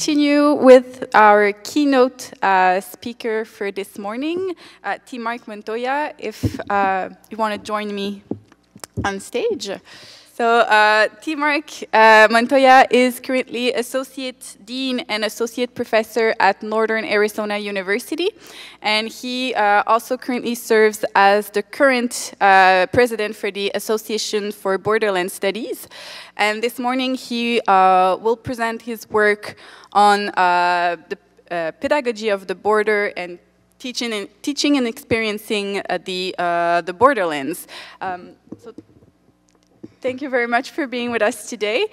continue with our keynote speaker for this morning, Mark Montoya, if you want to join me on stage. So Mark Montoya is currently Associate Dean and Associate Professor at Northern Arizona University, and he also currently serves as the current President for the Association for Borderlands Studies. And this morning he will present his work on the pedagogy of the border and teaching and experiencing the borderlands. Thank you very much for being with us today.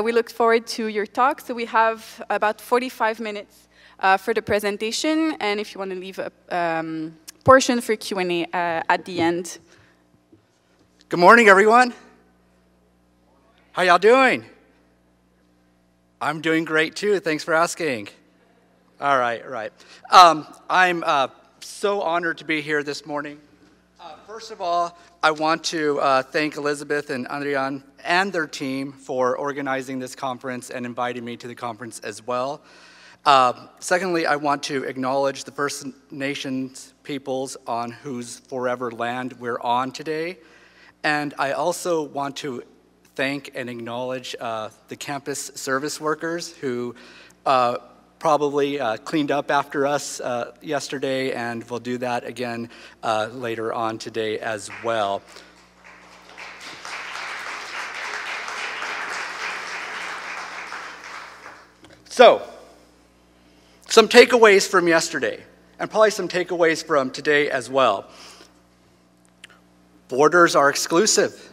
We look forward to your talk. So we have about 45 minutes for the presentation, and if you want to leave a portion for Q&A at the end. Good morning, everyone. How y'all doing? I'm doing great, too. Thanks for asking. All right. I'm so honored to be here this morning. First of all, I want to thank Elizabeth and Adrian and their team for organizing this conference and inviting me to the conference as well. Secondly, I want to acknowledge the First Nations peoples on whose forever land we're on today. And I also want to thank and acknowledge the campus service workers who probably cleaned up after us yesterday, and will do that again later on today as well. So, some takeaways from yesterday, and probably some takeaways from today as well. Borders are exclusive.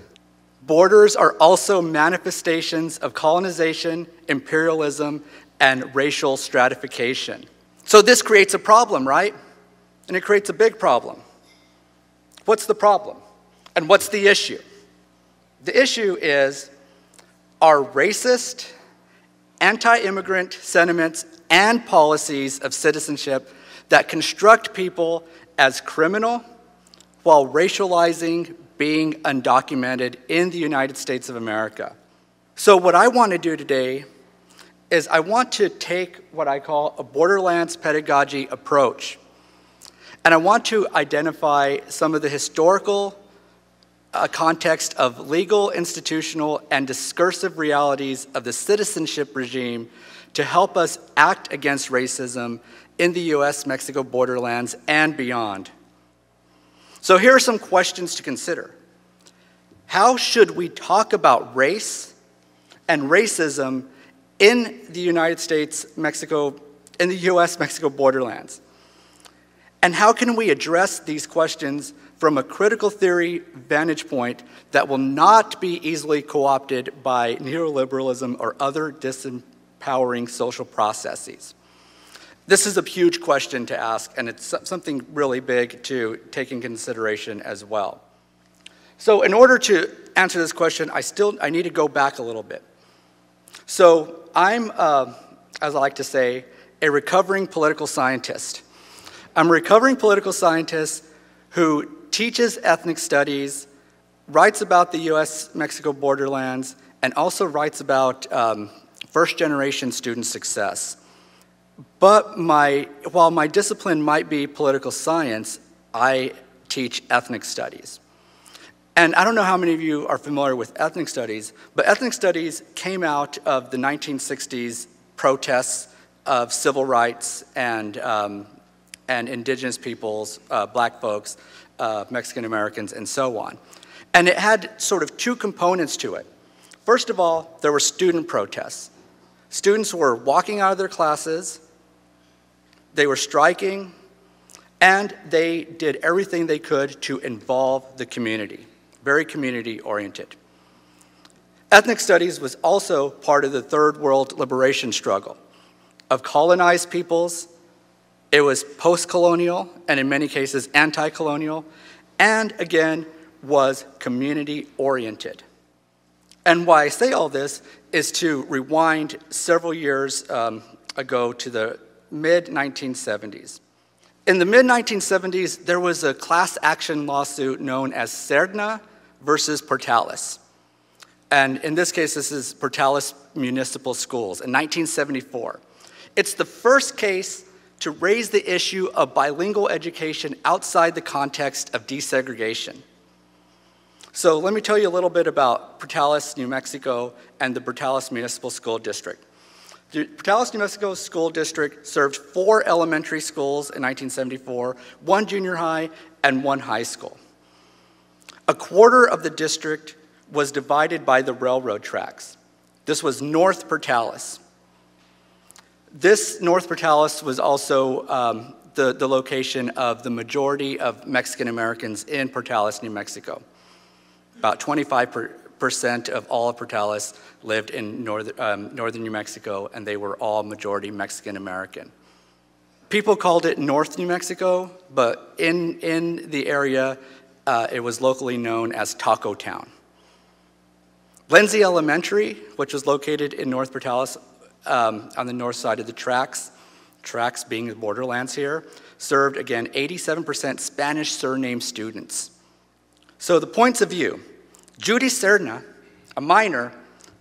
Borders are also manifestations of colonization, imperialism, and racial stratification. So this creates a problem, right? And it creates a big problem. What's the problem? And what's the issue? The issue is, are racist, anti-immigrant sentiments and policies of citizenship that construct people as criminal while racializing being undocumented in the United States of America. So what I want to do today is I want to take what I call a Borderlands pedagogy approach. And I want to identify some of the historical context of legal, institutional, and discursive realities of the citizenship regime to help us act against racism in the US-Mexico borderlands and beyond. So here are some questions to consider. How should we talk about race and racism in the United States, Mexico, in the US-Mexico borderlands? And how can we address these questions from a critical theory vantage point that will not be easily co-opted by neoliberalism or other disempowering social processes? This is a huge question to ask, and it's something really big to take in consideration as well. So in order to answer this question, I need to go back a little bit. So I'm, as I like to say, a recovering political scientist. I'm a recovering political scientist who teaches ethnic studies, writes about the US-Mexico borderlands, and also writes about first-generation student success. But while my discipline might be political science, I teach ethnic studies. And I don't know how many of you are familiar with ethnic studies, but ethnic studies came out of the 1960s protests of civil rights and indigenous peoples, black folks, Mexican Americans, and so on. And it had sort of two components to it. First of all, there were student protests. Students were walking out of their classes, they were striking, and they did everything they could to involve the community. Very community-oriented. Ethnic studies was also part of the Third World liberation struggle of colonized peoples. It was post-colonial, and in many cases anti-colonial, and again, was community-oriented. And why I say all this is to rewind several years ago to the mid-1970s. In the mid-1970s, there was a class action lawsuit known as Serna versus Portales. And in this case, this is Portales Municipal Schools in 1974. It's the first case to raise the issue of bilingual education outside the context of desegregation. So let me tell you a little bit about Portales, New Mexico, and the Portales Municipal School District. The Portales, New Mexico School District served 4 elementary schools in 1974, 1 junior high, and 1 high school. A quarter of the district was divided by the railroad tracks. This was North Portales. This North Portales was also the location of the majority of Mexican Americans in Portales, New Mexico. About 25% of all of Portales lived in northern New Mexico, and they were all majority Mexican American. People called it North New Mexico, but in the area, it was locally known as Taco Town. Lindsay Elementary, which was located in North Portales on the north side of the tracks being the Borderlands here, served, again, 87% Spanish surname students. So the points of view. Judy Serna, a minor,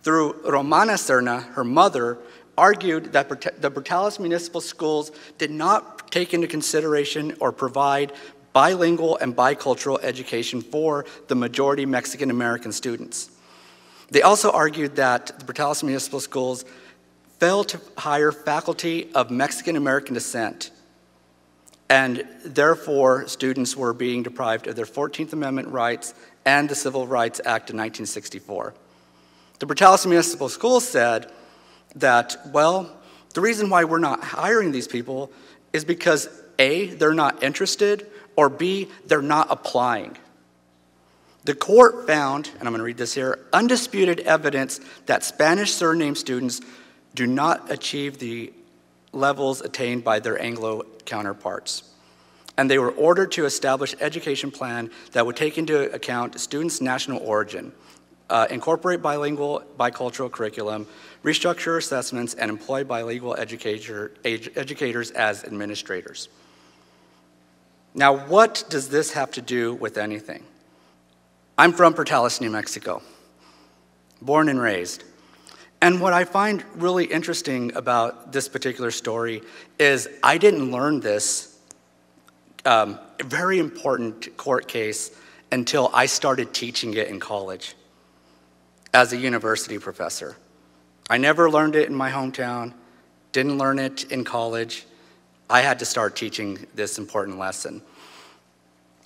through Romana Serna, her mother, argued that the Portales Municipal Schools did not take into consideration or provide bilingual and bicultural education for the majority Mexican American students. They also argued that the Portales Municipal Schools failed to hire faculty of Mexican American descent, and therefore students were being deprived of their 14th Amendment rights and the Civil Rights Act of 1964. The Portales Municipal Schools said that, well, the reason why we're not hiring these people is because A, they're not interested, or B, they're not applying. The court found, and I'm going to read this here, undisputed evidence that Spanish surname students do not achieve the levels attained by their Anglo counterparts. And they were ordered to establish an education plan that would take into account students' national origin, incorporate bilingual, bicultural curriculum, restructure assessments, and employ bilingual educators as administrators. Now, what does this have to do with anything? I'm from Portales, New Mexico, born and raised. And what I find really interesting about this particular story is I didn't learn this very important court case until I started teaching it in college as a university professor. I never learned it in my hometown, didn't learn it in college. I had to start teaching this important lesson.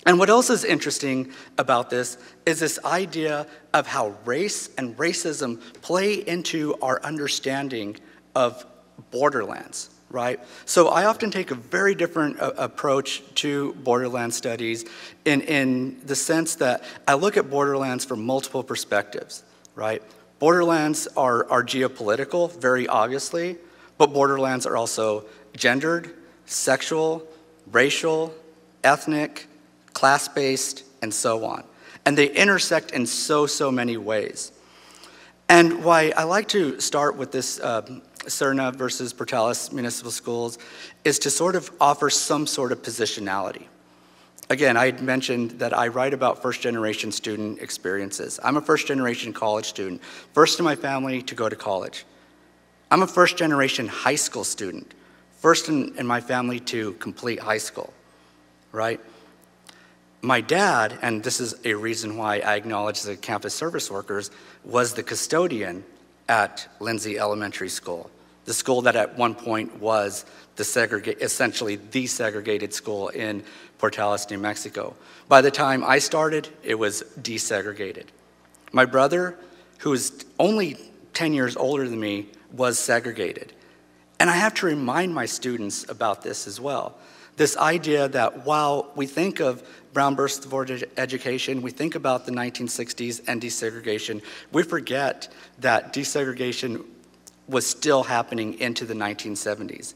And what else is interesting about this is this idea of how race and racism play into our understanding of Borderlands, right? So I often take a very different approach to Borderlands studies in the sense that I look at Borderlands from multiple perspectives, right? Borderlands are geopolitical, very obviously, but Borderlands are also gendered, sexual, racial, ethnic, class-based, and so on. And they intersect in so many ways. And why I like to start with this Serna versus Portales Municipal Schools is to sort of offer some sort of positionality. Again, I had mentioned that I write about first-generation student experiences. I'm a first-generation college student, first in my family to go to college. I'm a first-generation high school student, first in my family to complete high school, right? My dad, and this is a reason why I acknowledge the campus service workers, was the custodian at Lindsay Elementary School, the school that at one point was essentially the segregated school in Portales, New Mexico. By the time I started, it was desegregated. My brother, who is only 10 years older than me, was segregated. And I have to remind my students about this as well. This idea that while we think of Brown versus Board education, we think about the 1960s and desegregation, we forget that desegregation was still happening into the 1970s.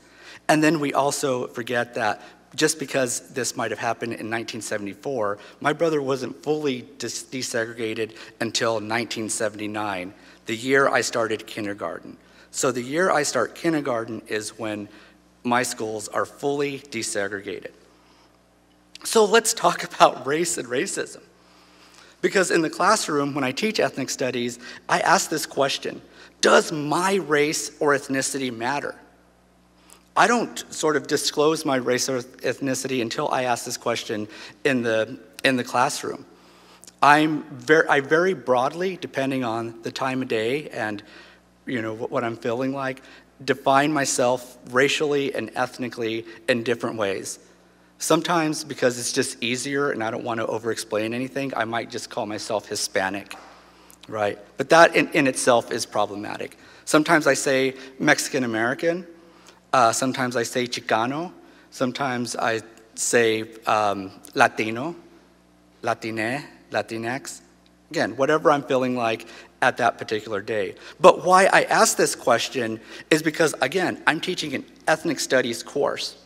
And then we also forget that just because this might have happened in 1974, my brother wasn't fully desegregated until 1979, the year I started kindergarten. So the year I start kindergarten is when my schools are fully desegregated. So let's talk about race and racism. Because in the classroom, when I teach ethnic studies, I ask this question: does my race or ethnicity matter? I don't sort of disclose my race or ethnicity until I ask this question in the classroom. I vary broadly, depending on the time of day and what I'm feeling like, define myself racially and ethnically in different ways. Sometimes because it's just easier and I don't want to over-explain anything, I might just call myself Hispanic, right? But that in itself is problematic. Sometimes I say Mexican American. Sometimes I say Chicano. Sometimes I say Latino, Latine, Latinx. Again, whatever I'm feeling like at that particular day. But why I ask this question is because, again, I'm teaching an ethnic studies course.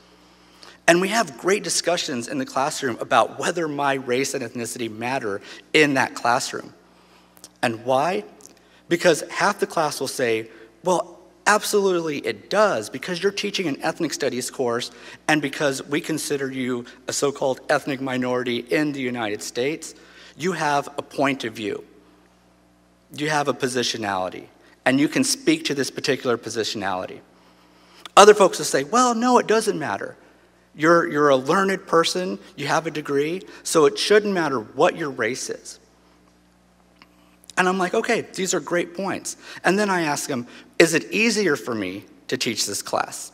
And we have great discussions in the classroom about whether my race and ethnicity matter in that classroom. And why? Because half the class will say, well, absolutely it does, because you're teaching an ethnic studies course and because we consider you a so-called ethnic minority in the United States, you have a point of view. You have a positionality, and you can speak to this particular positionality. Other folks will say, well, no, it doesn't matter. You're a learned person, you have a degree, so it shouldn't matter what your race is. And I'm like, okay, these are great points. And then I ask them, is it easier for me to teach this class?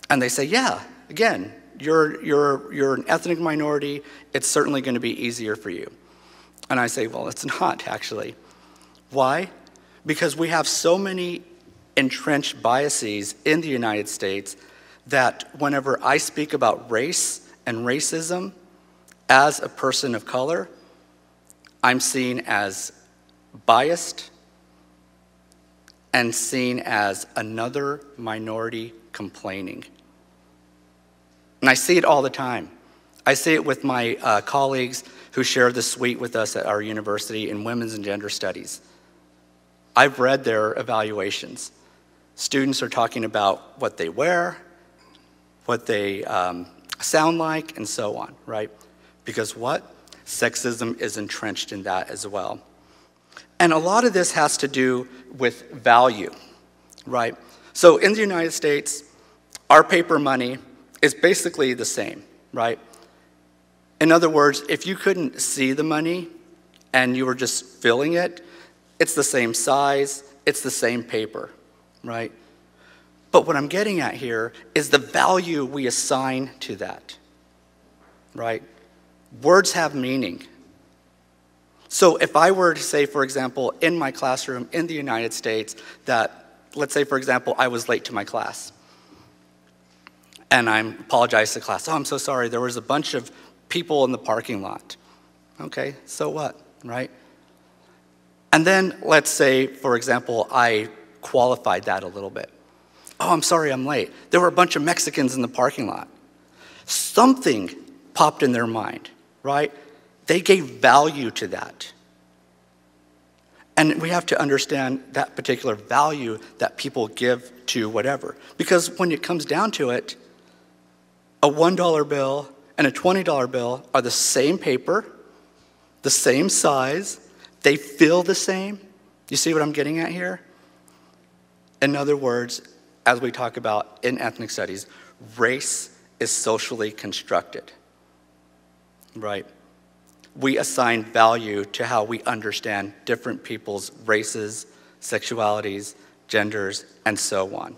And they say, yeah, again, you're an ethnic minority, it's certainly going to be easier for you. And I say, well, it's not actually. Why? Because we have so many entrenched biases in the United States that whenever I speak about race and racism as a person of color, I'm seen as biased and seen as another minority complaining. And I see it all the time. I see it with my colleagues who share the suite with us at our university in women's and gender studies. I've read their evaluations. Students are talking about what they wear, what they sound like, and so on, right? Because what? Sexism is entrenched in that as well. And a lot of this has to do with value, right? So in the United States, our paper money is basically the same, right? In other words, if you couldn't see the money and you were just filling it, it's the same size, it's the same paper, right? But what I'm getting at here is the value we assign to that, right? Words have meaning. So if I were to say, for example, in my classroom in the United States that, let's say, for example, I was late to my class, and I apologize to the class, oh, I'm so sorry, there was a bunch of people in the parking lot. Okay, so what, right? And then let's say, for example, I qualified that a little bit. Oh, I'm sorry, I'm late. There were a bunch of Mexicans in the parking lot. Something popped in their mind, right? They gave value to that. And we have to understand that particular value that people give to whatever. Because when it comes down to it, a $1 bill and a $20 bill are the same paper, the same size, they feel the same. You see what I'm getting at here? In other words, as we talk about in ethnic studies, race is socially constructed, right? We assign value to how we understand different people's races, sexualities, genders, and so on.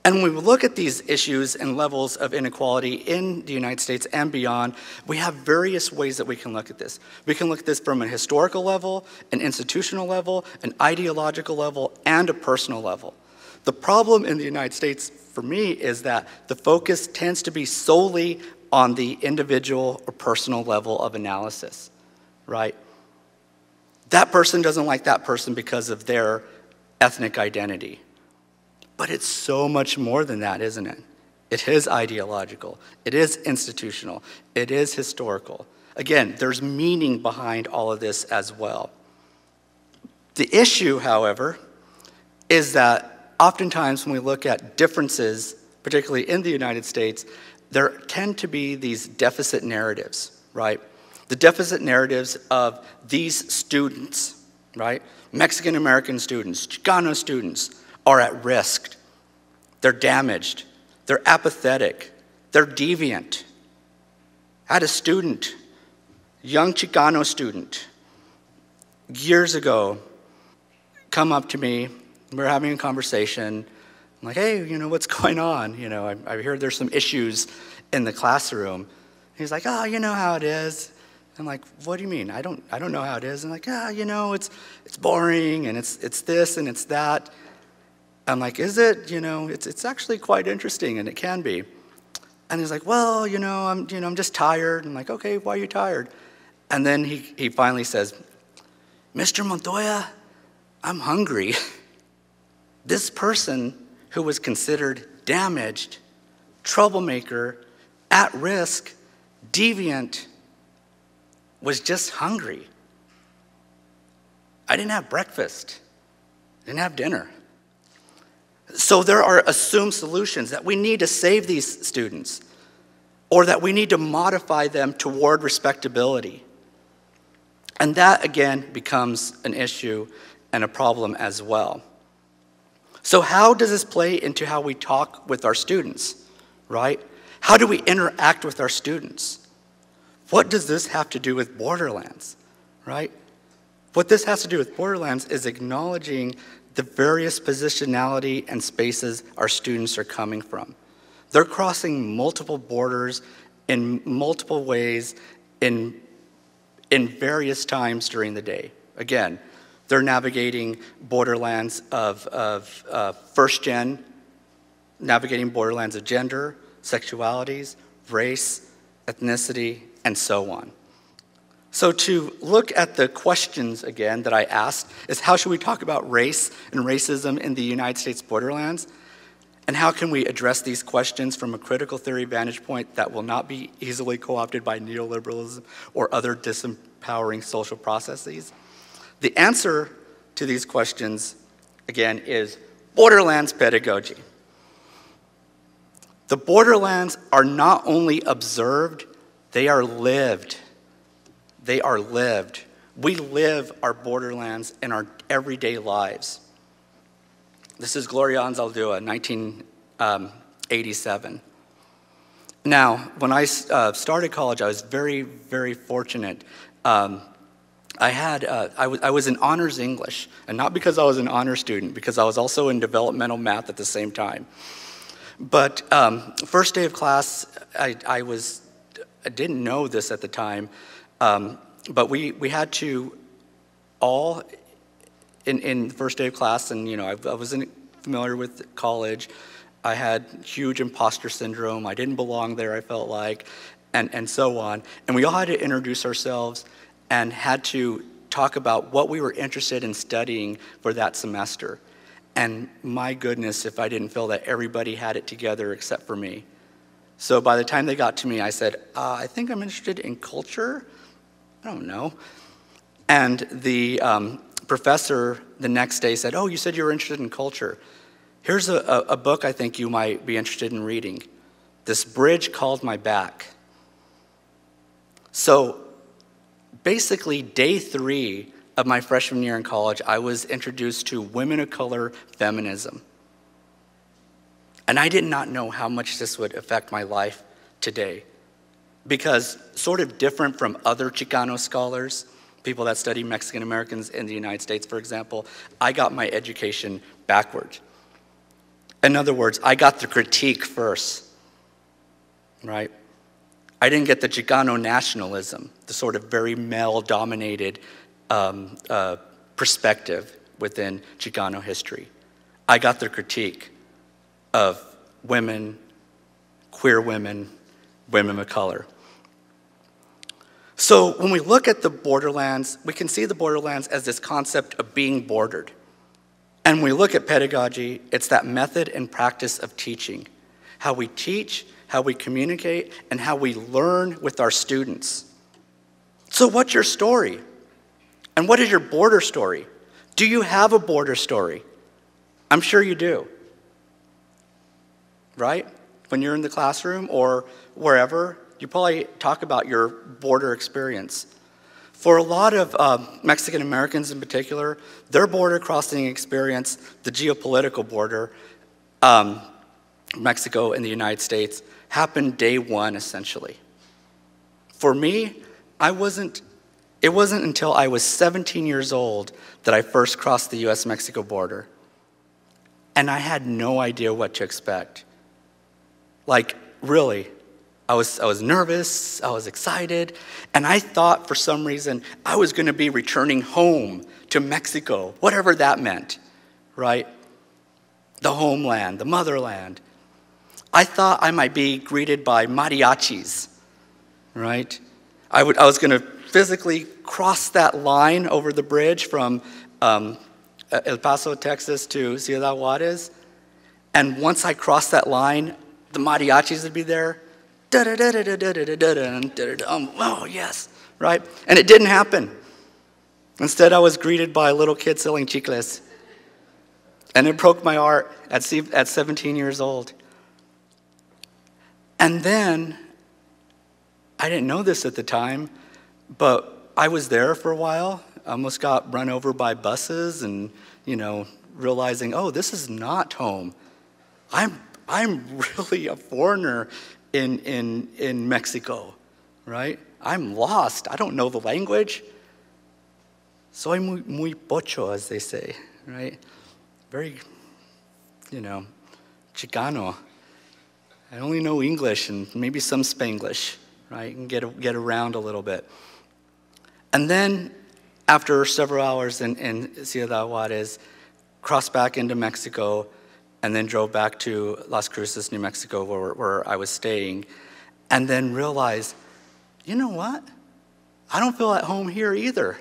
And when we look at these issues and levels of inequality in the United States and beyond, we have various ways that we can look at this. We can look at this from a historical level, an institutional level, an ideological level, and a personal level. The problem in the United States, for me, is that the focus tends to be solely on the individual or personal level of analysis, right? That person doesn't like that person because of their ethnic identity. But it's so much more than that, isn't it? It is ideological. It is institutional. It is historical. Again, there's meaning behind all of this as well. The issue, however, is that oftentimes when we look at differences, particularly in the United States, there tend to be these deficit narratives, right? The deficit narratives of these they're damaged, they're apathetic, they're deviant. I had a student, young Chicano student, years ago, come up to me. We were having a conversation. I'm like, hey, what's going on? I heard there's some issues in the classroom. He's like, oh, you know how it is. I'm like, what do you mean? I don't know how it is. I'm like, it's boring, and it's this and it's that. I'm like, is it? It's actually quite interesting, and it can be. And he's like, well, I'm just tired. I'm like, okay, why are you tired? And then he finally says, Mr. Montoya, I'm hungry. This person who was considered damaged, troublemaker, at risk, deviant, was just hungry. I didn't have breakfast. I didn't have dinner. So there are assumed solutions that we need to save these students, or that we need to modify them toward respectability. And that, again, becomes an issue and a problem as well. So how does this play into how we talk with our students, right? How do we interact with our students? What does this have to do with Borderlands, right? What this has to do with Borderlands is acknowledging the various positionality and spaces our students are coming from. They're crossing multiple borders in multiple ways in various times during the day. Again, they're navigating borderlands of first gen, navigating borderlands of gender, sexualities, race, ethnicity, and so on. So to look at the questions again that I asked is, how should we talk about race and racism in the United States borderlands? And how can we address these questions from a critical theory vantage point that will not be easily co-opted by neoliberalism or other disempowering social processes? The answer to these questions, again, is Borderlands pedagogy. The borderlands are not only observed, they are lived. They are lived. We live our borderlands in our everyday lives. This is Gloria Anzaldúa, 1987. Now, when I started college, I was very, very fortunate. I was in honors English, and not because I was an honor student, because I was also in developmental math at the same time. But first day of class, I didn't know this at the time, but we had to all, in the first day of class, and I wasn't familiar with college. I had huge imposter syndrome. I didn't belong there, I felt like, and so on. And we all had to introduce ourselves and had to talk about what we were interested in studying for that semester. And my goodness, if I didn't feel that everybody had it together except for me. So by the time they got to me, I said, I think I'm interested in culture. I don't know. And the professor the next day said, oh, you said you were interested in culture. Here's a book I think you might be interested in reading. This Bridge Called My Back. So basically, day 3 of my freshman year in college, I was introduced to women of color feminism. And I did not know how much this would affect my life today. Because sort of different from other Chicano scholars, people that study Mexican Americans in the United States, for example, I got my education backward. In other words, I got the critique first, right? I didn't get the Chicano nationalism, the sort of very male-dominated perspective within Chicano history. I got the critique of women, queer women, women of color. So when we look at the borderlands, we can see the borderlands as this concept of being bordered. And when we look at pedagogy, it's that method and practice of teaching. How we teach, how we communicate, and how we learn with our students. So what's your story? And what is your border story? Do you have a border story? I'm sure you do. Right? When you're in the classroom or wherever, you probably talk about your border experience. For a lot of Mexican Americans in particular, their border crossing experience, the geopolitical border, Mexico and the United States happened day one, essentially. For me, it wasn't until I was 17 years old that I first crossed the US-Mexico border. And I had no idea what to expect. Like, really, I was nervous, I was excited, and I thought for some reason I was going to be returning home to Mexico, whatever that meant, right? The homeland, the motherland. I thought I might be greeted by mariachis, right? I was going to physically cross that line over the bridge from El Paso, Texas to Ciudad Juarez, and once I crossed that line, the mariachis would be there. Oh, yes, right? And it didn't happen. Instead, I was greeted by a little kid selling chicles. And it broke my heart at 17 years old. And then, I didn't know this at the time, but I was there for a while. I almost got run over by buses and, realizing, oh, this is not home. I'm really a foreigner in Mexico, right? I'm lost. I don't know the language. Soy muy pocho, as they say, right? Very, Chicano. I only know English and maybe some Spanglish, right? And get around a little bit. And then, after several hours in Ciudad Juarez, crossed back into Mexico, and then drove back to Las Cruces, New Mexico, where I was staying, and then realized, you know what? I don't feel at home here either.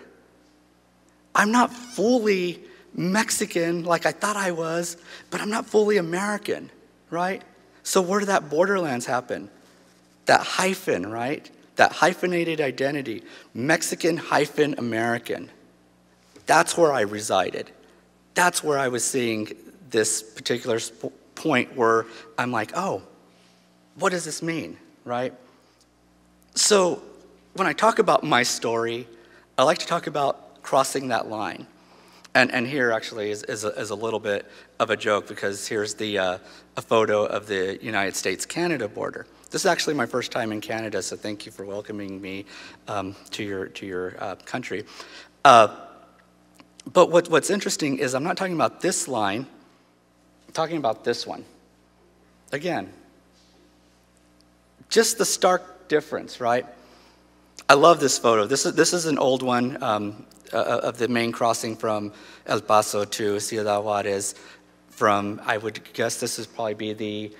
I'm not fully Mexican like I thought I was, but I'm not fully American, right? So where did that Borderlands happen? That hyphen, right? That hyphenated identity, Mexican-American. That's where I resided. That's where I was seeing this particular point where I'm like, oh, what does this mean, right? So when I talk about my story, I like to talk about crossing that line. And here actually is a little bit of a joke, because here's a photo of the United States-Canada border. This is actually my first time in Canada, so thank you for welcoming me to your country. But what's interesting is I'm not talking about this line, I'm talking about this one. Again, just the stark difference, right? I love this photo. This is an old one of the main crossing from El Paso to Ciudad Juarez from, I would guess this would probably be the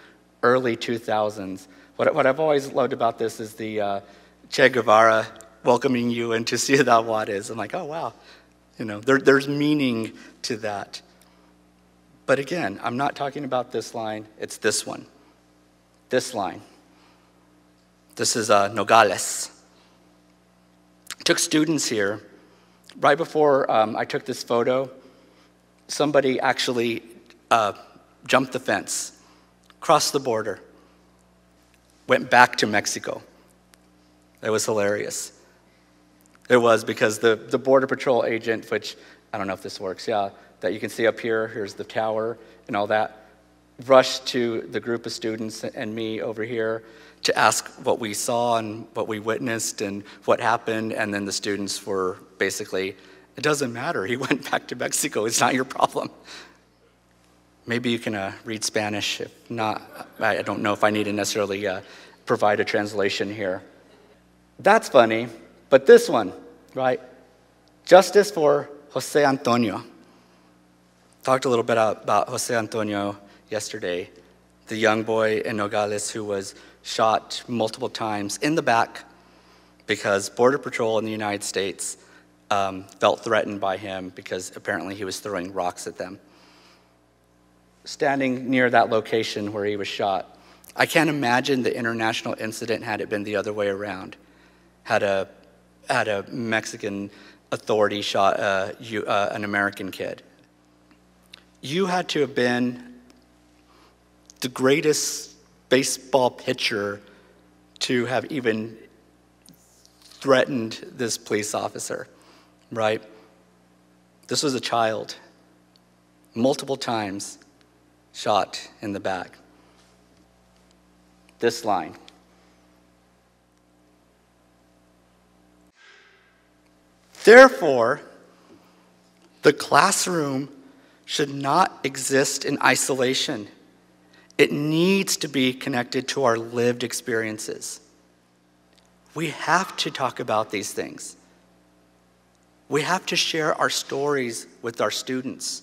early 2000s. What I've always loved about this is the Che Guevara welcoming you into Ciudad Juarez. I'm like, oh, wow. There's meaning to that. But again, I'm not talking about this line. It's this one. This line. This is Nogales. I took students here. Right before I took this photo, somebody actually jumped the fence, crossed the border, went back to Mexico. It was hilarious. It was, because the Border Patrol agent, which, I don't know if this works, yeah, that you can see up here, here's the tower and all that, rushed to the group of students and me over here to ask what we saw and what we witnessed and what happened, and then the students were basically, it doesn't matter, he went back to Mexico, it's not your problem. Maybe you can read Spanish. If not, I don't know if I need to necessarily provide a translation here. That's funny, but this one, right? Justice for Jose Antonio. Talked a little bit about Jose Antonio yesterday, the young boy in Nogales who was shot multiple times in the back because Border Patrol in the United States felt threatened by him because apparently he was throwing rocks at them. Standing near that location where he was shot, I can't imagine the international incident had it been the other way around. Had a Mexican authority shot an American kid. You had to have been the greatest baseball pitcher to have even threatened this police officer, right? This was a child, multiple times shot in the back. this line. Therefore, the classroom should not exist in isolation. It needs to be connected to our lived experiences. We have to talk about these things. We have to share our stories with our students.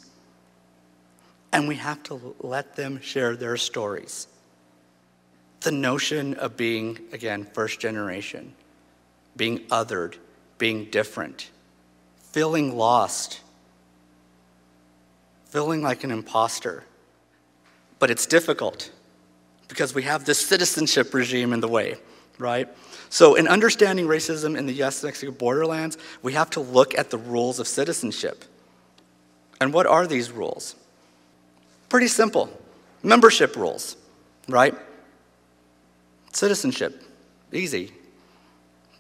And we have to let them share their stories. The notion of being, again, first generation, being othered, being different, feeling lost, feeling like an imposter. But it's difficult because we have this citizenship regime in the way, right? So in understanding racism in the US-Mexico borderlands, we have to look at the rules of citizenship. And what are these rules? Pretty simple. Membership rules, right? Citizenship, easy.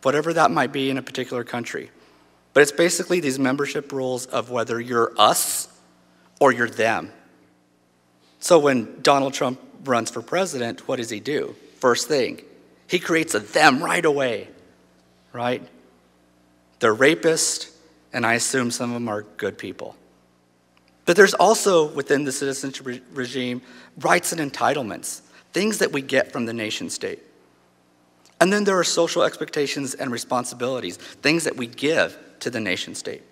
Whatever that might be in a particular country. But it's basically these membership rules of whether you're us or you're them. So when Donald Trump runs for president, what does he do? First thing, he creates a them right away, right? They're rapists, and I assume some of them are good people. But there's also, within the citizenship regime, rights and entitlements, things that we get from the nation state. And then there are social expectations and responsibilities, things that we give to the nation state.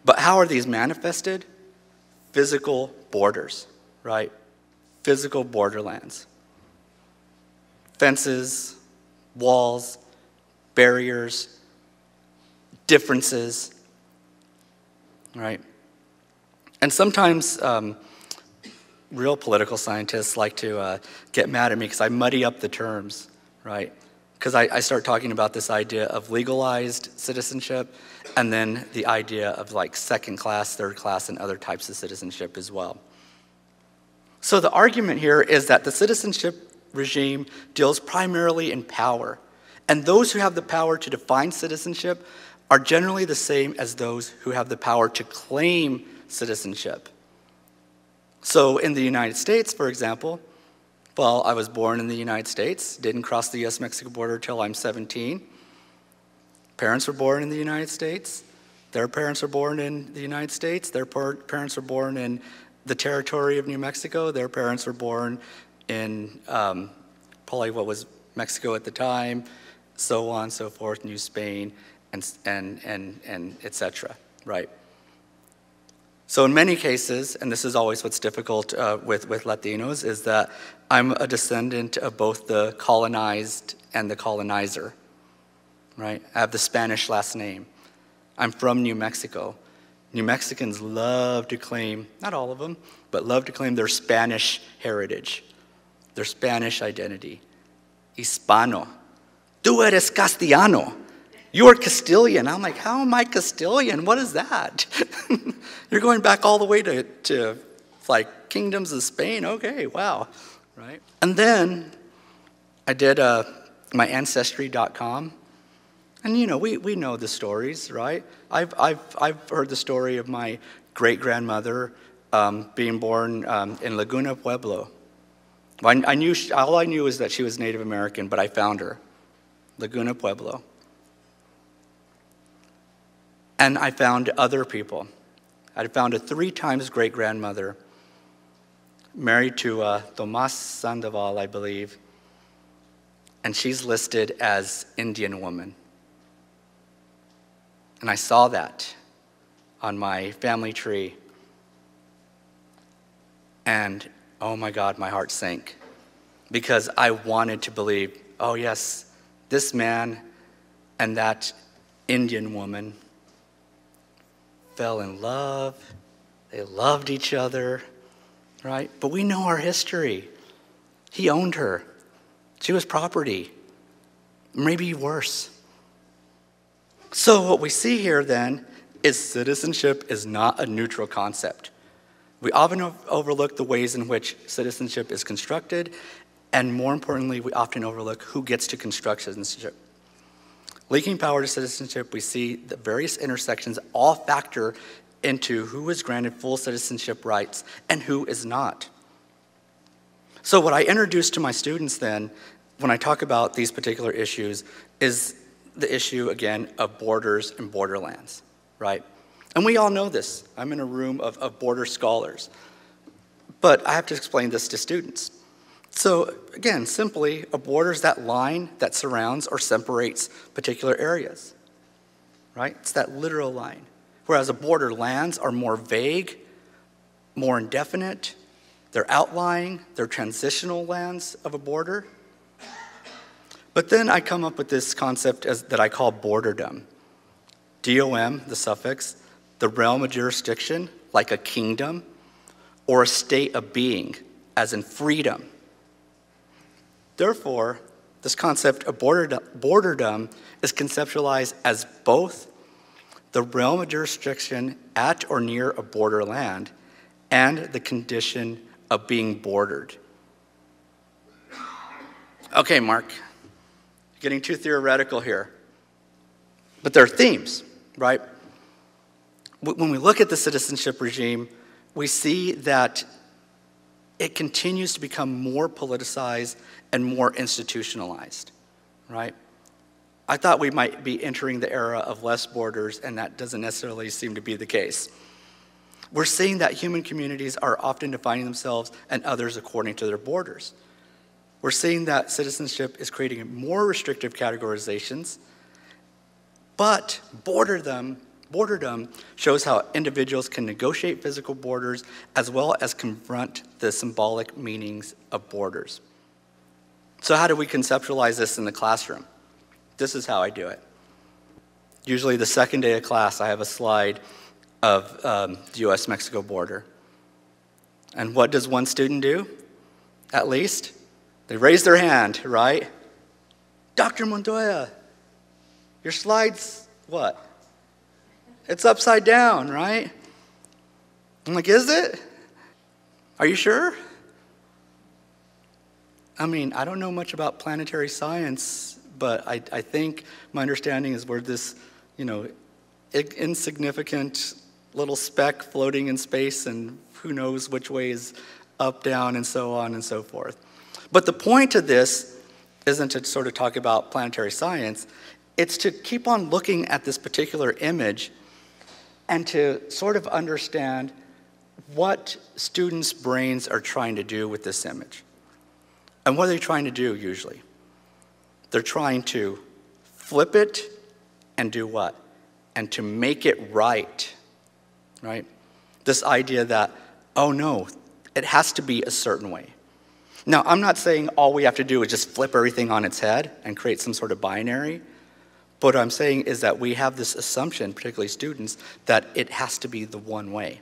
But how are these manifested? Physical borders, right? Physical borderlands. Fences, walls, barriers, differences, right? And sometimes real political scientists like to get mad at me because I muddy up the terms, right? Because I start talking about this idea of legalized citizenship and then the idea of like second class, third class, and other types of citizenship as well. So the argument here is that the citizenship regime deals primarily in power. And those who have the power to define citizenship are generally the same as those who have the power to claim citizenship. So in the United States, for example, well, I was born in the United States, didn't cross the US-Mexico border till I'm 17. Parents were born in the United States. Their parents were born in the United States. Their parents were born in the territory of New Mexico. Their parents were born in probably what was Mexico at the time, so on and so forth, New Spain, and et cetera, right? So in many cases, and this is always what's difficult with Latinos, is that I'm a descendant of both the colonized and the colonizer, right? I have the Spanish last name. I'm from New Mexico. New Mexicans love to claim, not all of them, but love to claim their Spanish heritage, their Spanish identity. Hispano. Tú eres castellano. You're Castilian. I'm like, how am I Castilian? What is that? You're going back all the way to like kingdoms of Spain. Okay, wow, right? And then I did my ancestry.com, and you know we know the stories, right? I've heard the story of my great-grandmother being born in Laguna Pueblo. Well, all I knew is that she was Native American, but I found her, Laguna Pueblo. And I found other people. I found a 3 times great-grandmother, married to Tomas Sandoval, I believe, and she's listed as Indian woman. And I saw that on my family tree. And oh my God, my heart sank. Because I wanted to believe, oh yes, this man and that Indian woman fell in love, they loved each other, right? But we know our history. He owned her. She was property, maybe worse. So what we see here then is citizenship is not a neutral concept. We often overlook the ways in which citizenship is constructed, and more importantly, we often overlook who gets to construct citizenship. Linking power to citizenship, we see the various intersections all factor into who is granted full citizenship rights and who is not. So what I introduce to my students then, when I talk about these particular issues, is the issue, again, of borders and borderlands, right? And we all know this. I'm in a room of border scholars. But I have to explain this to students. So again, simply, a border is that line that surrounds or separates particular areas, right? It's that literal line. Whereas a borderlands are more vague, more indefinite. They're outlying, they're transitional lands of a border. But then I come up with this concept that I call borderdom. D-O-M, the suffix, the realm of jurisdiction, like a kingdom, or a state of being, as in freedom. Therefore, this concept of borderdom is conceptualized as both the realm of jurisdiction at or near a borderland and the condition of being bordered. Okay, Mark, getting too theoretical here. But there are themes, right? When we look at the citizenship regime, we see that it continues to become more politicized and more institutionalized, right? I thought we might be entering the era of less borders, and that doesn't necessarily seem to be the case. We're seeing that human communities are often defining themselves and others according to their borders. We're seeing that citizenship is creating more restrictive categorizations, but borderdom shows how individuals can negotiate physical borders as well as confront the symbolic meanings of borders. So how do we conceptualize this in the classroom? This is how I do it. Usually the second day of class, I have a slide of the US-Mexico border. And what does one student do, at least? They raise their hand, right? Dr. Montoya, your slide's what? It's upside down, right? I'm like, is it? Are you sure? I mean, I don't know much about planetary science, but I think my understanding is where this, insignificant little speck floating in space, and who knows which way is up, down, and so on and so forth. But the point of this isn't to sort of talk about planetary science. It's to keep on looking at this particular image and to sort of understand what students' brains are trying to do with this image. And what are they trying to do usually? They're trying to flip it and do what? And to make it right. Right? This idea that, oh no, it has to be a certain way. Now, I'm not saying all we have to do is just flip everything on its head and create some sort of binary. But what I'm saying is that we have this assumption, particularly students, that it has to be the one way,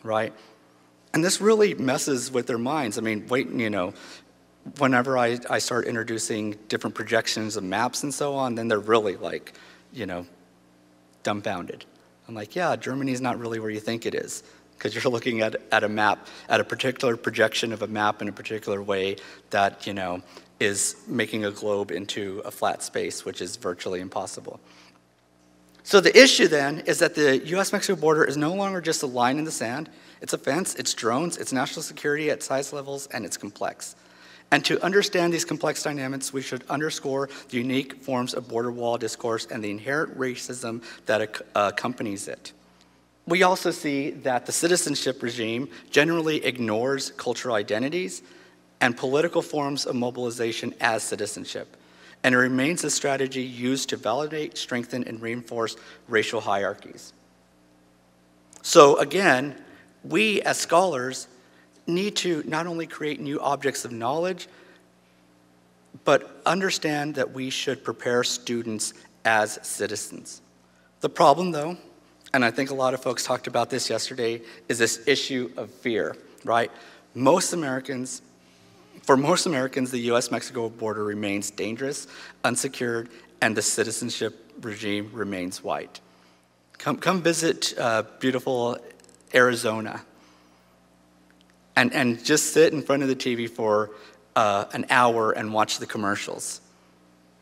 right? And this really messes with their minds. I mean, whenever I start introducing different projections of maps and so on, then they're really like, dumbfounded. I'm like, yeah, Germany's not really where you think it is, because you're looking at a map, at a particular projection of a map in a particular way that, is making a globe into a flat space, which is virtually impossible. So the issue then is that the US-Mexico border is no longer just a line in the sand. It's a fence, it's drones, it's national security at size levels, and it's complex. And to understand these complex dynamics, we should underscore the unique forms of border wall discourse and the inherent racism that accompanies it. We also see that the citizenship regime generally ignores cultural identities and political forms of mobilization as citizenship, and it remains a strategy used to validate, strengthen, and reinforce racial hierarchies. So again, we as scholars need to not only create new objects of knowledge, but understand that we should prepare students as citizens. The problem, though, and I think a lot of folks talked about this yesterday, is this issue of fear, right? For most Americans, the US-Mexico border remains dangerous, unsecured, and the citizenship regime remains white. Come visit beautiful Arizona and just sit in front of the TV for an hour and watch the commercials.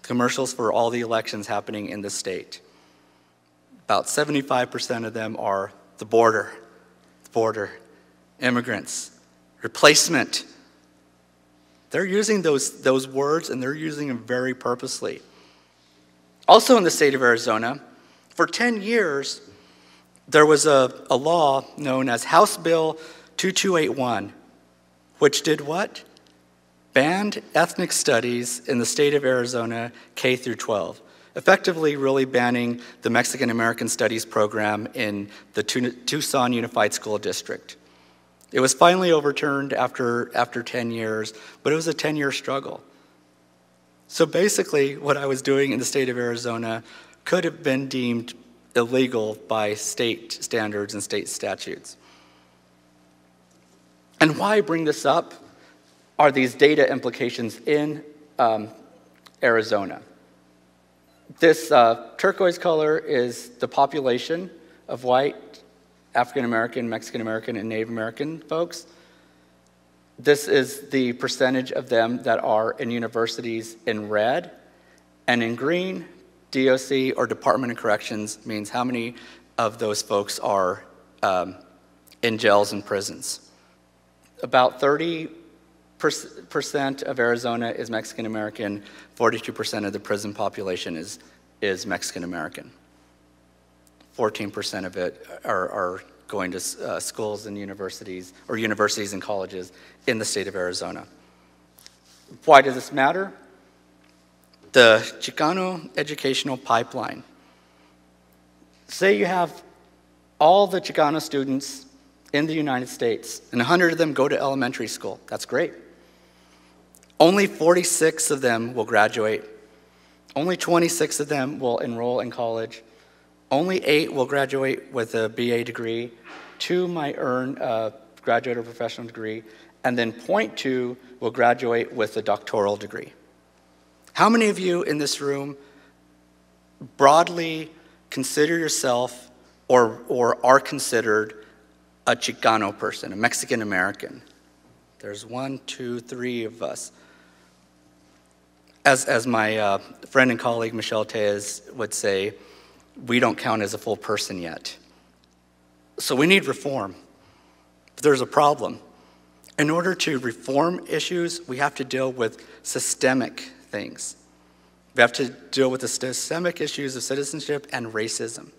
Commercials for all the elections happening in the state. About 75% of them are the border, immigrants, replacement, They're using those words, and they're using them very purposely. Also in the state of Arizona, for 10 years, there was a law known as House Bill 2281, which did what? Banned ethnic studies in the state of Arizona K through 12, effectively really banning the Mexican American Studies program in the Tucson Unified School District. It was finally overturned after 10 years, but it was a 10-year struggle. So basically, what I was doing in the state of Arizona could have been deemed illegal by state standards and state statutes. And why I bring this up are these data implications in Arizona. This turquoise color is the population of white, African American, Mexican American, and Native American folks. This is the percentage of them that are in universities in red, and in green, DOC or Department of Corrections means how many of those folks are in jails and prisons. About 30% of Arizona is Mexican American, 42% of the prison population is Mexican American. 14% of it are going to schools and universities, or universities and colleges in the state of Arizona. Why does this matter? The Chicano educational pipeline. Say you have all the Chicano students in the United States, and 100 of them go to elementary school. That's great. Only 46 of them will graduate. Only 26 of them will enroll in college. Only 8 will graduate with a BA degree. 2 might earn a graduate or professional degree. And then 0.2 will graduate with a doctoral degree. How many of you in this room broadly consider yourself or are considered a Chicano person, a Mexican American? There's 1, 2, 3 of us. As my friend and colleague Michelle Tejas would say, we don't count as a full person yet. So we need reform. There's a problem. In order to reform issues, we have to deal with systemic things. We have to deal with the systemic issues of citizenship and racism.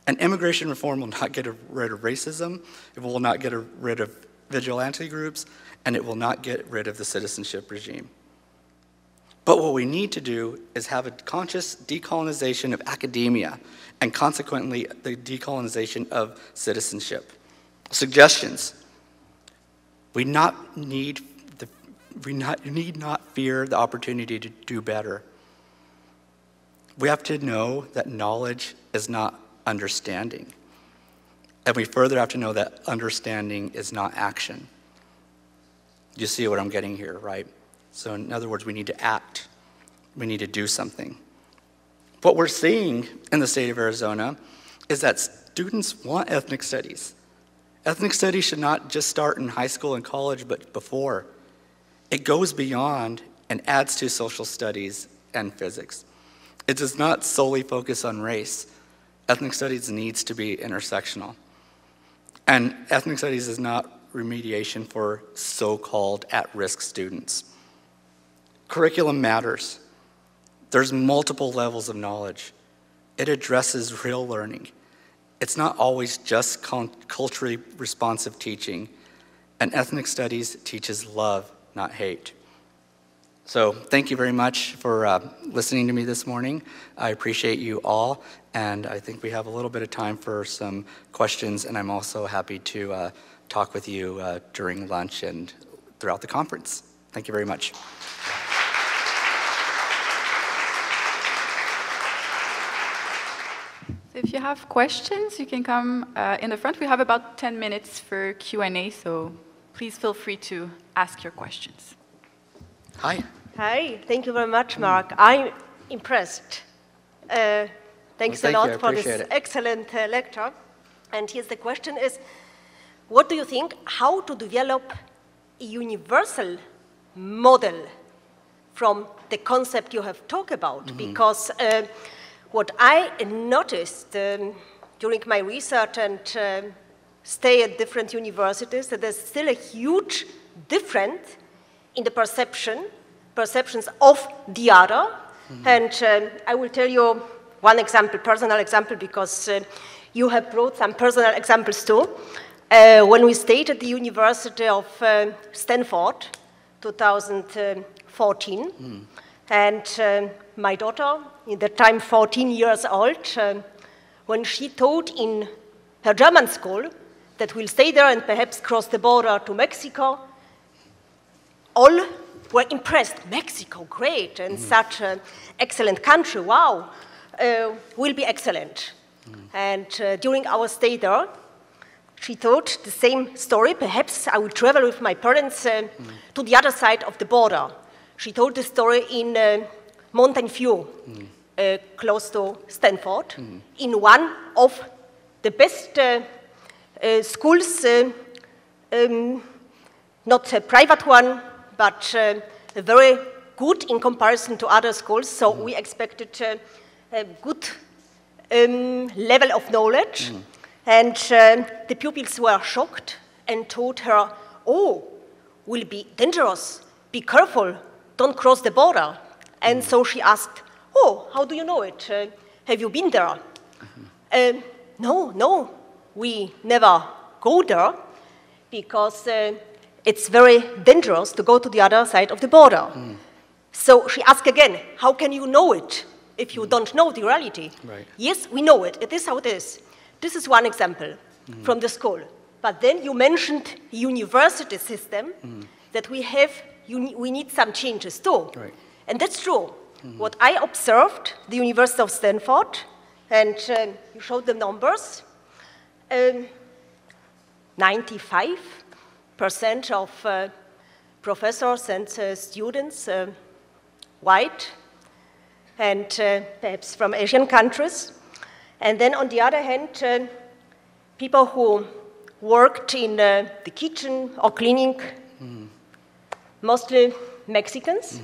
And immigration reform will not get rid of racism, it will not get rid of vigilante groups, and it will not get rid of the citizenship regime. But what we need to do is have a conscious decolonization of academia and consequently the decolonization of citizenship. Suggestions. We need not fear the opportunity to do better. We have to know that knowledge is not understanding. And we further have to know that understanding is not action. You see what I'm getting here, right? So in other words, we need to act. We need to do something. What we're seeing in the state of Arizona is that students want ethnic studies. Ethnic studies should not just start in high school and college, but before. It goes beyond and adds to social studies and physics. It does not solely focus on race. Ethnic studies needs to be intersectional. And ethnic studies is not remediation for so-called at-risk students. Curriculum matters. There's multiple levels of knowledge. It addresses real learning. It's not always just culturally responsive teaching. And ethnic studies teaches love, not hate. So thank you very much for listening to me this morning. I appreciate you all, and I think we have a little bit of time for some questions, and I'm also happy to talk with you during lunch and throughout the conference. Thank you very much. So if you have questions, you can come in the front. We have about 10 minutes for Q&A, so please feel free to ask your questions. Hi. Hi, thank you very much, Mark. I'm impressed. Thanks a lot for this excellent lecture. And here's the question is, what do you think, how to develop a universal model from the concept you have talked about? Mm-hmm. Because what I noticed during my research and stay at different universities, that there's still a huge difference in the perceptions of the other. And I will tell you one example, personal example, because you have brought some personal examples too. When we stayed at the University of Stanford, 2014, and my daughter, in that time 14 years old, when she taught in her German school that we'll stay there and perhaps cross the border to Mexico, all were impressed. Mexico, great, and such an excellent country, wow, will be excellent. And during our stay there, she told the same story. Perhaps I will travel with my parents to the other side of the border. She told the story in Mountain View, close to Stanford, in one of the best schools, not a private one, but very good in comparison to other schools. So we expected a good level of knowledge. And the pupils were shocked and told her, oh, will be dangerous, be careful, don't cross the border. And so she asked, oh, how do you know it? Have you been there? No, we never go there because it's very dangerous to go to the other side of the border. So she asked again, how can you know it if you don't know the reality? Right. Yes, we know it. It is how it is. This is one example from the school. But then you mentioned university system, that we have, we need some changes too. Right. And that's true. What I observed, the University of Stanford, and you showed the numbers, 95% of professors and students white, and perhaps from Asian countries. And then on the other hand, people who worked in the kitchen or cleaning, mostly Mexicans.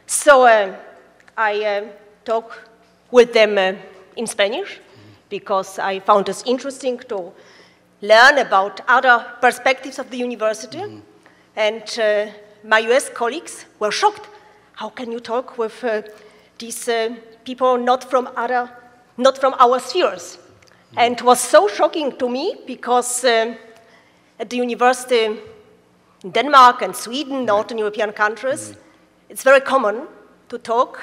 So I talk with them in Spanish because I found it interesting to learn about other perspectives of the university. And my US colleagues were shocked. How can you talk with these people not from our spheres? And it was so shocking to me because at the university in Denmark and Sweden, Northern European countries, it's very common to talk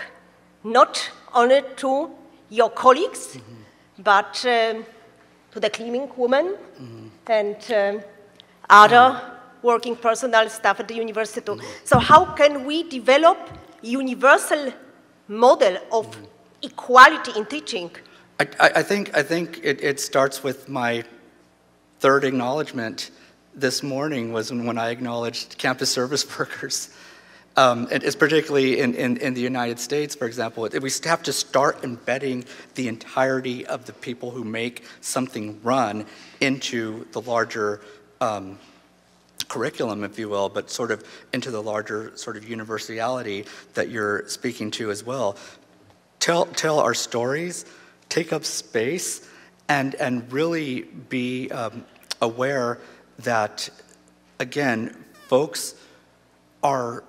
not only to your colleagues, but to the cleaning woman and other working personnel staff at the university too. So how can we develop a universal model of equality in teaching? I think it starts with my third acknowledgement this morning was when I acknowledged campus service workers. It's particularly in the United States, for example. We have to start embedding the entirety of the people who make something run into the larger curriculum, if you will, but sort of into the larger sort of universality that you're speaking to as well. Tell our stories, take up space, and really be aware that, again, folks are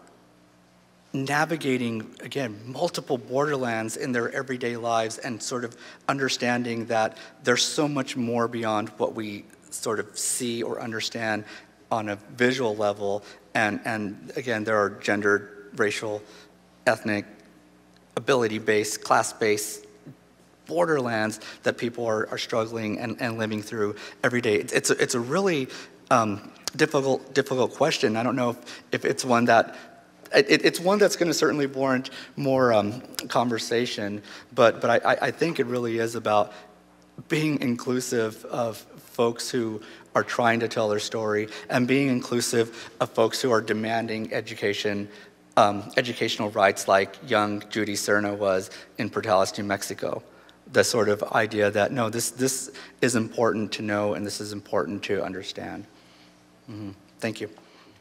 navigating, again, multiple borderlands in their everyday lives and sort of understanding that there's so much more beyond what we sort of see or understand on a visual level. And again, there are gendered, racial, ethnic, ability-based, class-based borderlands that people are struggling and living through every day. It's a really difficult question. I don't know if it's one that it's one that's going to certainly warrant more conversation, but I think it really is about being inclusive of folks who are trying to tell their story and being inclusive of folks who are demanding educational rights like young Judy Serna was in Portales, New Mexico. The sort of idea that, no, this is important to know and this is important to understand. Thank you.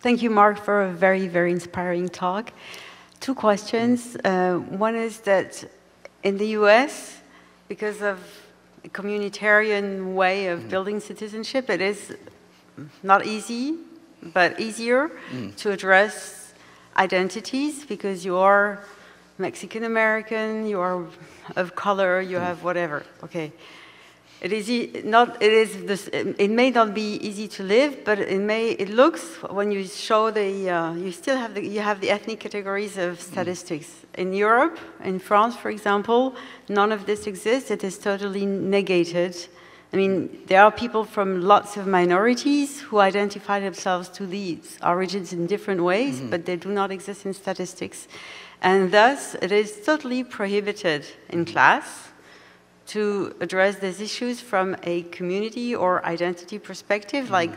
Thank you, Mark, for a very, very inspiring talk. Two questions. One is that in the US, because of a communitarian way of building citizenship, it is not easy, but easier to address identities because you are Mexican American, you are of color, you have whatever. Okay, it may not be easy to live, but it looks when you show you have the ethnic categories of statistics. In Europe, in France, for example, none of this exists. It is totally negated. I mean, there are people from lots of minorities who identify themselves to these origins in different ways, but they do not exist in statistics. And thus, it is totally prohibited in class to address these issues from a community or identity perspective, like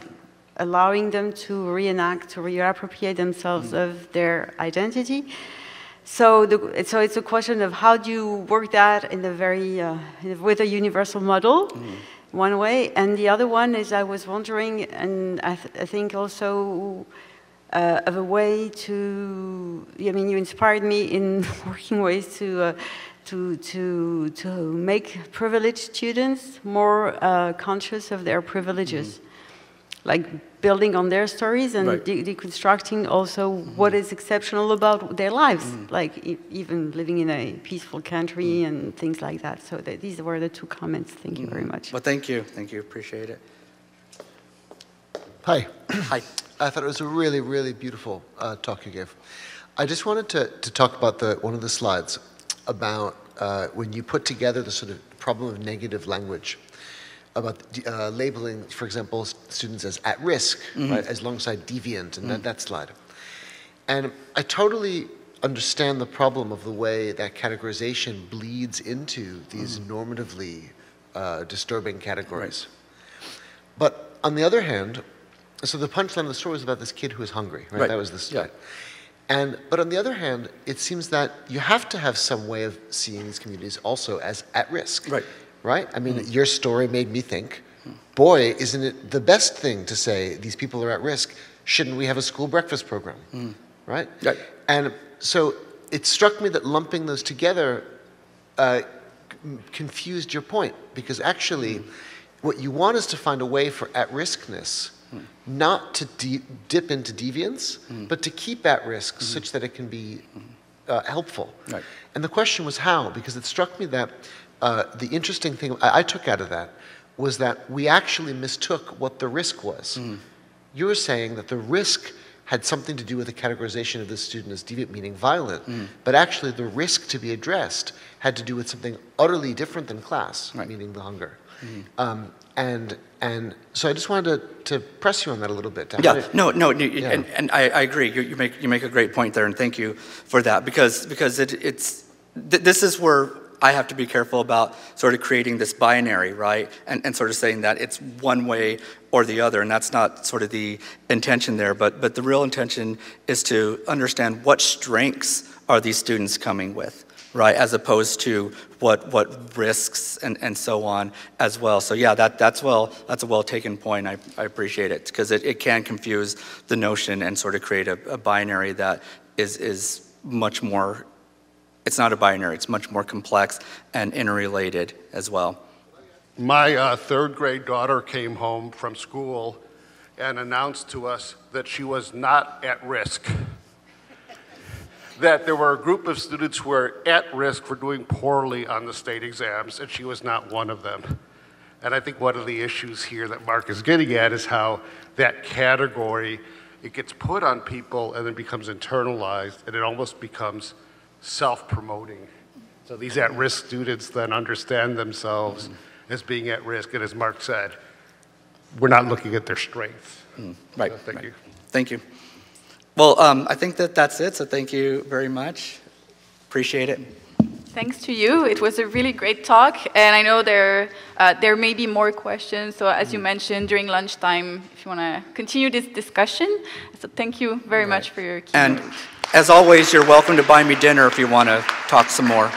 allowing them to reenact, to reappropriate themselves of their identity. So it's a question of how do you work that in the with a universal model, one way, and the other one is I was wondering, and I think also of a way to, I mean, you inspired me in working ways to make privileged students more conscious of their privileges, like building on their stories and deconstructing also what is exceptional about their lives, like even living in a peaceful country and things like that. So these were the two comments. Thank you very much. Well, thank you. Thank you. Appreciate it. Hi. Hi. I thought it was a really, really beautiful talk you gave. I just wanted to talk about one of the slides about when you put together the sort of problem of negative language, about labeling, for example, students as at risk, right, as alongside deviant, and that slide. And I totally understand the problem of the way that categorization bleeds into these normatively disturbing categories. But on the other hand, so the punchline of the story was about this kid who was hungry, right? That was the story. But on the other hand, it seems that you have to have some way of seeing these communities also as at risk. Right? I mean, your story made me think, boy, isn't it the best thing to say these people are at risk? Shouldn't we have a school breakfast program? Right? And so it struck me that lumping those together confused your point, because actually what you want is to find a way for at-riskness not to dip into deviance, but to keep at risk such that it can be helpful. And the question was how, because it struck me that the interesting thing I took out of that was that we actually mistook what the risk was. You were saying that the risk had something to do with the categorization of this student as deviant, meaning violent, but actually the risk to be addressed had to do with something utterly different than class, meaning the hunger. And so I just wanted to press you on that a little bit. And I agree. You make a great point there, and thank you for that, because this is where I have to be careful about sort of creating this binary, right? And sort of saying that it's one way or the other, and that's not sort of the intention there. But the real intention is to understand what strengths are these students coming with, right? As opposed to what risks and so on as well. So yeah, that's a well taken point. I appreciate it, because it can confuse the notion and sort of create a binary that is much more. It's not a binary, it's much more complex and interrelated as well. My third grade daughter came home from school and announced to us that she was not at risk. That there were a group of students who were at risk for doing poorly on the state exams, and she was not one of them. And I think one of the issues here that Mark is getting at is how that category, it gets put on people and then becomes internalized, and it almost becomes self-promoting. So these at-risk students then understand themselves as being at risk, and as Mark said, we're not looking at their strengths. Right. So thank you. Thank you. Well, I think that's it, so thank you very much. Appreciate it. Thanks to you. It was a really great talk, and I know there may be more questions, so as you mentioned, during lunchtime, if you want to continue this discussion. So thank you very much for your keynote. And as always, you're welcome to buy me dinner if you want to talk some more.